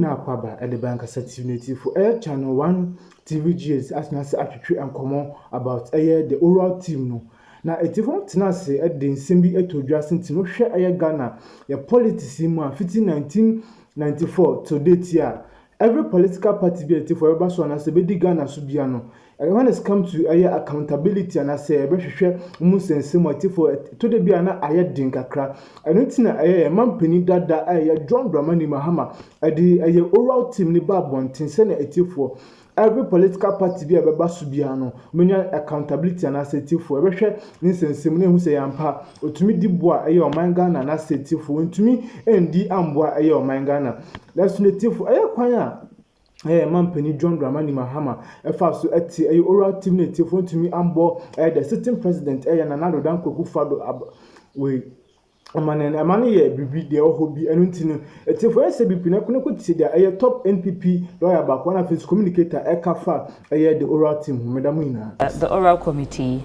na kwaba at the bank certificate for Air Channel 1 TVGs as na say atwetwe enkomo about the oral team no. Na etifon tena se de nsem bi etodwa senti no hwe Ghana ya politics mu a 1994 to date here. Every political party be etifo eba so na se be di Ghana so bia no. When it's come to accountability and I say ebe hwehwe mu sensem etifo to de bia na din kakra. Eno tina mampani dada John Dramani Mahama de oral team ni ba bonten se na etifo. Every political party be aba subiano many accountability and asset for ehwe nsensem na hu se yampa otumi di boa oman Ghana na asset for ntumi endi amboa oman Ghana that's native kwan a mampani John Dramani Mahama efa so eti oral team native for ntumi ambo the sitting president na Nana Danko Fado we amane ye bibi de ohobi enu ntinu etifo SBP na kuno kuti dia top NPP lawyer back one of his communicator ekafa the oral team madam ina the oral committee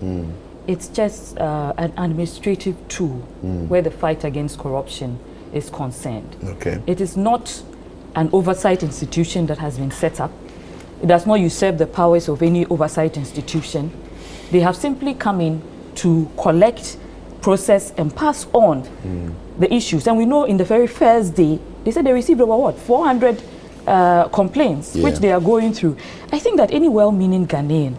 it's just an administrative tool where the fight against corruption is concerned. Okay. It is not an oversight institution that has been set up. It does not usurp the powers of any oversight institution. They have simply come in to collect, process and pass on the issues. And we know in the very first day, they said they received over 400 complaints, which they are going through. I think that any well-meaning Ghanaian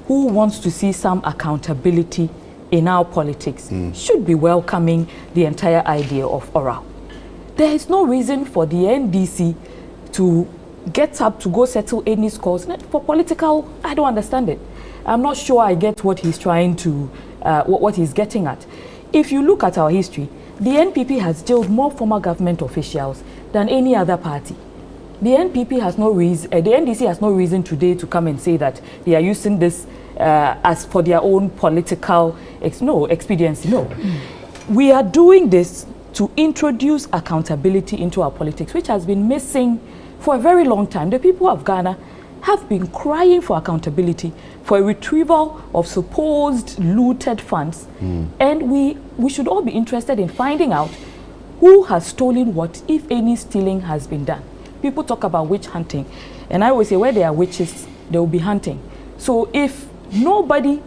who wants to see some accountability in our politics should be welcoming the entire idea of oral. There is no reason for the NDC to get up to go settle any scores for political. I don't understand it. I'm not sure I get what he's trying to, what he's getting at. If you look at our history, the NPP has jailed more former government officials than any other party. The NPP has no reason, the NDC has no reason today to come and say that they are using this as for their own political expediency. No. We are doing this to introduce accountability into our politics, which has been missing for a very long time. The people of Ghana have been crying for accountability, for a retrieval of supposed looted funds. And we should all be interested in finding out who has stolen what, if any stealing has been done. People talk about witch hunting, and I always say where there are witches, there will be hunting. So if nobody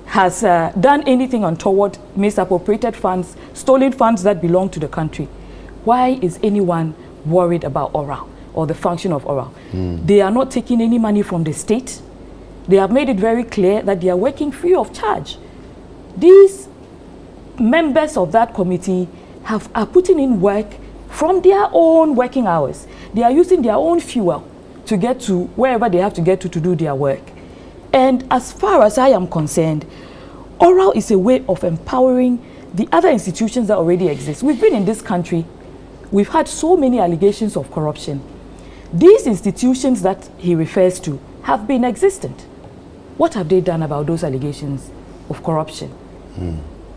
has done anything untoward, misappropriated funds, stolen funds that belong to the country, why is anyone worried about oral or the function of oral? They are not taking any money from the state. They have made it very clear that they are working free of charge. These members of that committee are putting in work from their own working hours. They are using their own fuel to get to wherever they have to get to do their work. And as far as I am concerned, oral is a way of empowering the other institutions that already exist. We've been in this country, we've had so many allegations of corruption. These institutions that he refers to have been existent. What have they done about those allegations of corruption?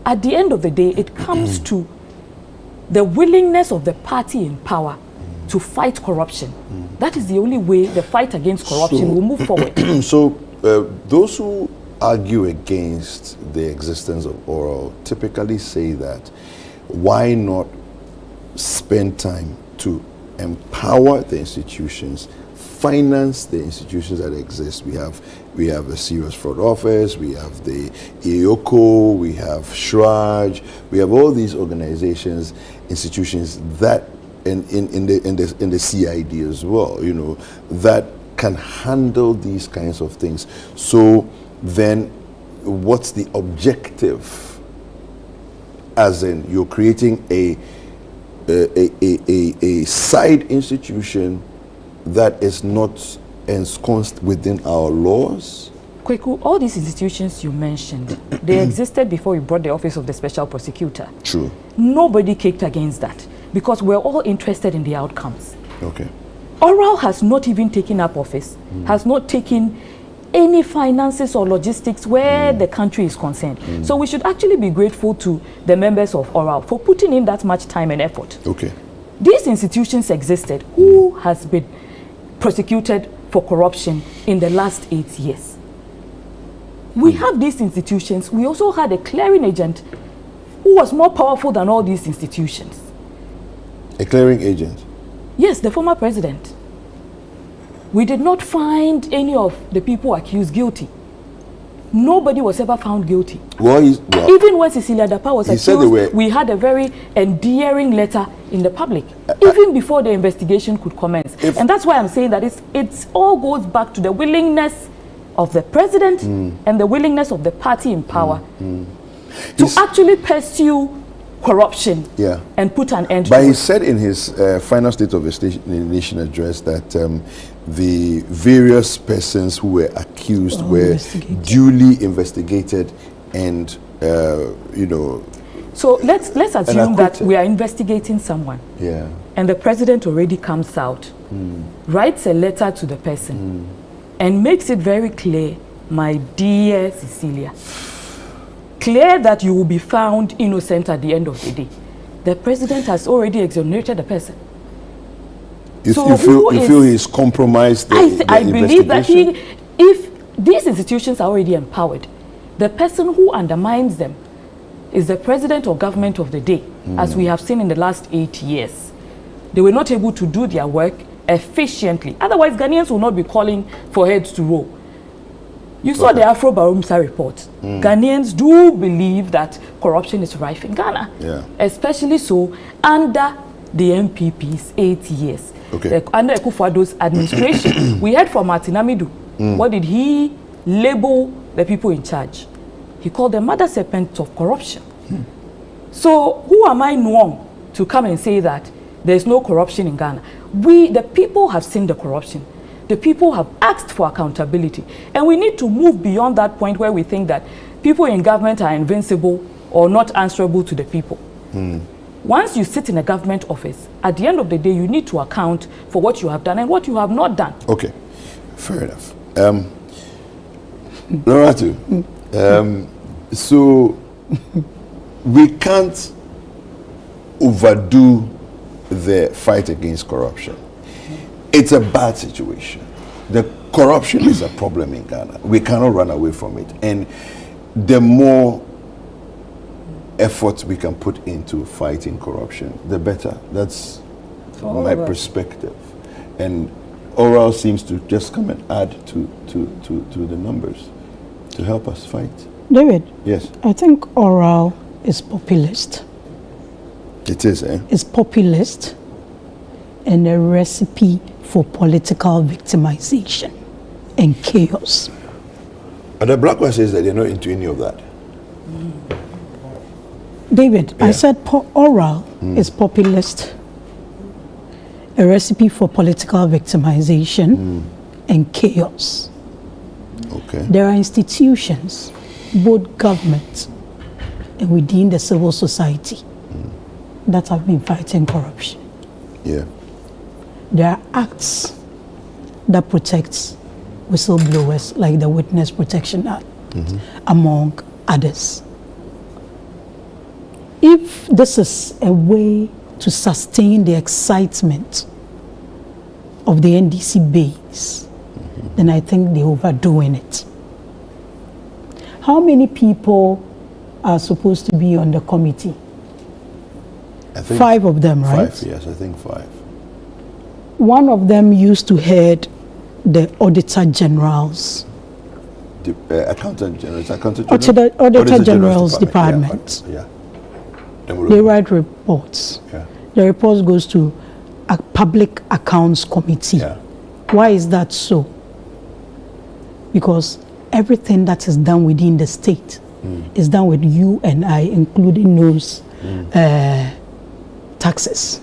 At the end of the day, it comes to the willingness of the party in power to fight corruption. That is the only way the fight against corruption will move forward. So those who argue against the existence of oral typically say that why not spend time to empower the institutions, finance the institutions that exist. We have a serious fraud office, we have the EOCO, we have ßrèak, we have all these organizations, institutions that in the CID as well, that can handle these kinds of things. So then what's the objective? As in you're creating a side institution that is not ensconced within our laws? Kpebu, all these institutions you mentioned, they existed before you brought the office of the special prosecutor. True. Nobody kicked against that because we're all interested in the outcomes. Okay. Oral has not even taken up office, has not taken any finances or logistics where the country is concerned. So we should actually be grateful to the members of oral for putting in that much time and effort. Okay. These institutions existed. Who has been prosecuted for corruption in the last 8 years? We have these institutions. We also had a clearing agent who was more powerful than all these institutions. A clearing agent? Yes, the former president. we did not find any of the people accused guilty. Nobody was ever found guilty. Even when Cecilia Dapa was accused, we had a very endearing letter in the public, even before the investigation could commence. And that's why I'm saying that it all goes back to the willingness of the president and the willingness of the party in power to actually pursue corruption and put an end to it. But he said in his final State of the Nation address that the various persons who were accused were duly investigated and, you know... So let's assume that we are investigating someone. Yeah. And the president already comes out, writes a letter to the person, and makes it very clear, my dear Cecilia, clear that you will be found innocent at the end of the day. The president has already exonerated the person. You feel he's compromised the I believe that if these institutions are already empowered, the person who undermines them is the president or government of the day, as we have seen in the last 8 years. They were not able to do their work efficiently. Otherwise, Ghanaians will not be calling for heads to roll. You saw the Afrobarometer report. Ghanaians do believe that corruption is rife in Ghana, especially so under the MPP's 8 years. Under Akufo-Addo's administration, we heard from Martin Amidu. What did he label the people in charge? He called them mother serpents of corruption. So who am I, Nwong, to come and say that there's no corruption in Ghana? The people have seen the corruption. The people have asked for accountability. And we need to move beyond that point where we think that people in government are invincible or not answerable to the people. Once you sit in a government office, at the end of the day, you need to account for what you have done and what you have not done. Okay, fair enough. Loratu, so we can't overdo the fight against corruption. It's a bad situation. The corruption is a problem in Ghana. We cannot run away from it. And the more effort we can put into fighting corruption, the better. That's my perspective. And Oral seems to just come and add to the numbers to help us fight. David? Yes? I think Oral is populist. It is, eh? It's populist and a recipe for political victimization and chaos. And the Ablakwa says that they're not into any of that. David, I said Oral is populist, a recipe for political victimization and chaos. Okay. There are institutions, both government and within the civil society, that have been fighting corruption. Yeah. There are acts that protect whistleblowers, like the Witness Protection Act, among others. If this is a way to sustain the excitement of the NDC base, then I think they're overdoing it. How many people are supposed to be on the committee? I think 5 of them, right? 5, yes, I think 5. One of them used to head the Auditor General's Auditor General's Department. Yeah. They write reports. Yeah. The report goes to a Public Accounts Committee. Yeah. Why is that so? Because everything that is done within the state is done with you and I, including those taxes.